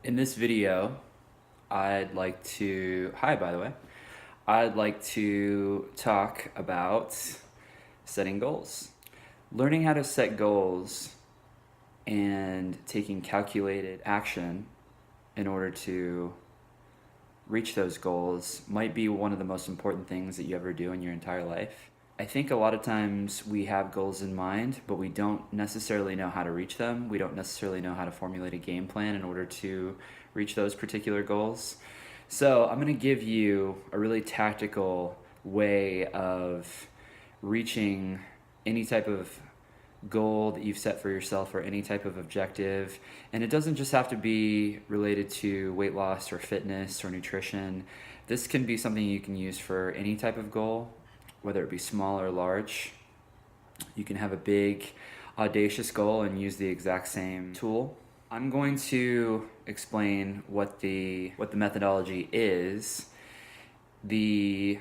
In this video, hi by the way, I'd like to talk about setting goals. Learning how to set goals and taking calculated action in order to reach those goals might be one of the most important things that you ever do in your entire life. I think a lot of times we have goals in mind, but we don't necessarily know how to reach them. We don't necessarily know how to formulate a game plan in order to reach those particular goals. So I'm going to give you a really tactical way of reaching any type of goal that you've set for yourself or any type of objective. And it doesn't just have to be related to weight loss or fitness or nutrition. This can be something you can use for any type of goal, whether it be small or large. You can have a big, audacious goal and use the exact same tool. I'm going to explain what the methodology is. The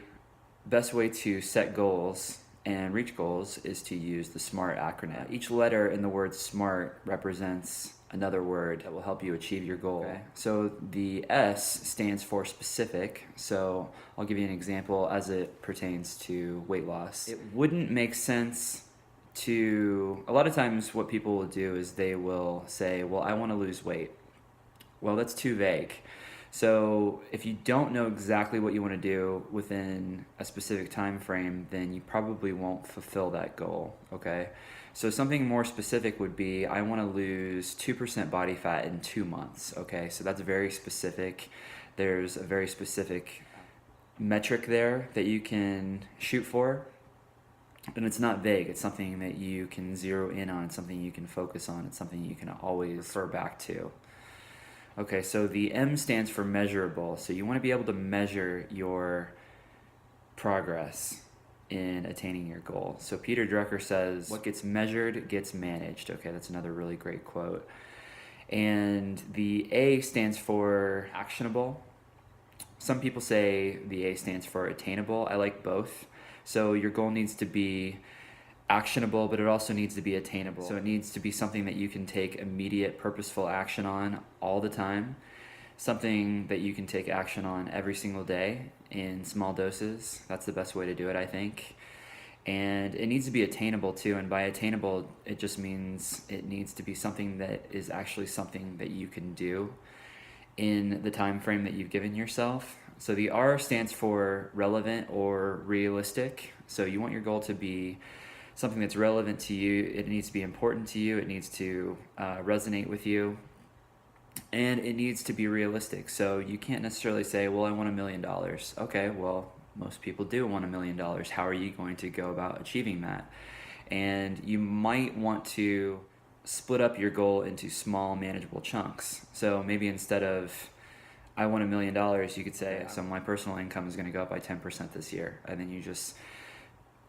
best way to set goals and reach goals is to use the SMART acronym. Each letter in the word SMART represents another word that will help you achieve your goal. Okay. So the S stands for specific. So I'll give you an example as it pertains to weight loss. It wouldn't make sense to, a lot of times what people will do is they will say, well, I want to lose weight. Well, that's too vague. So if you don't know exactly what you want to do within a specific time frame, then you probably won't fulfill that goal, okay? So something more specific would be, I want to lose 2% body fat in 2 months, okay? So that's very specific. There's a very specific metric there that you can shoot for. And it's not vague. It's something that you can zero in on. It's something you can focus on. It's something you can always refer back to. Okay, so the M stands for measurable. So you want to be able to measure your progress in attaining your goal. So Peter Drucker says, what gets measured gets managed. Okay, that's another really great quote. And the A stands for actionable. Some people say the A stands for attainable. I like both. So your goal needs to be actionable, but it also needs to be attainable. So it needs to be something that you can take immediate, purposeful action on all the time. Something that you can take action on every single day in small doses. That's the best way to do it, I think. And it needs to be attainable too. And by attainable, it just means it needs to be something that is actually something that you can do in the time frame that you've given yourself. So the R stands for relevant or realistic. So you want your goal to be something that's relevant to you. It needs to be important to you. It needs to resonate with you. And it needs to be realistic. So you can't necessarily say, well, I want $1 million. Okay, well, most people do want $1 million. How are you going to go about achieving that? And you might want to split up your goal into small, manageable chunks. So maybe instead of, I want $1 million, you could say, so my personal income is going to go up by 10% this year. And then you just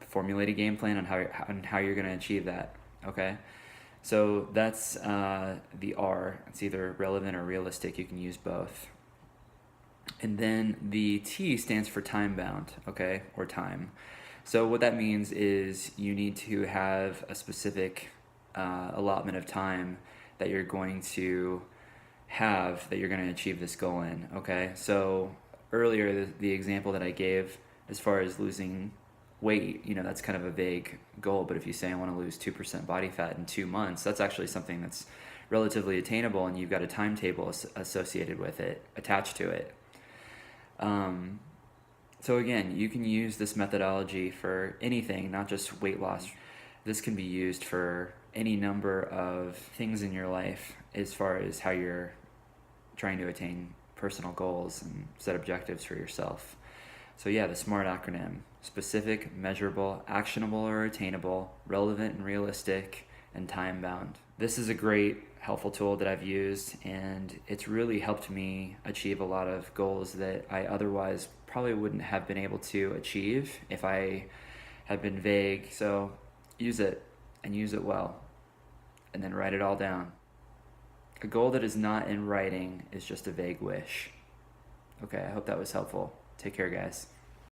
formulate a game plan on how you're going to achieve that, okay? So that's the R. It's either relevant or realistic. You can use both. And then the T stands for time bound, okay, or time. So what that means is you need to have a specific allotment of time that you're going to have that you're going to achieve this goal in, okay? So earlier, the example that I gave as far as losing weight, you know, that's kind of a vague goal, but if you say I want to lose 2% body fat in 2 months, that's actually something that's relatively attainable, and you've got a timetable associated with it, attached to it. So again, you can use this methodology for anything, not just weight loss. This can be used for any number of things in your life as far as how you're trying to attain personal goals and set objectives for yourself. So yeah, the SMART acronym: specific, measurable, actionable or attainable, relevant and realistic, and time-bound. This is a great, helpful tool that I've used, and it's really helped me achieve a lot of goals that I otherwise probably wouldn't have been able to achieve if I had been vague. So use it, and use it well, and then write it all down. A goal that is not in writing is just a vague wish. Okay, I hope that was helpful. Take care, guys.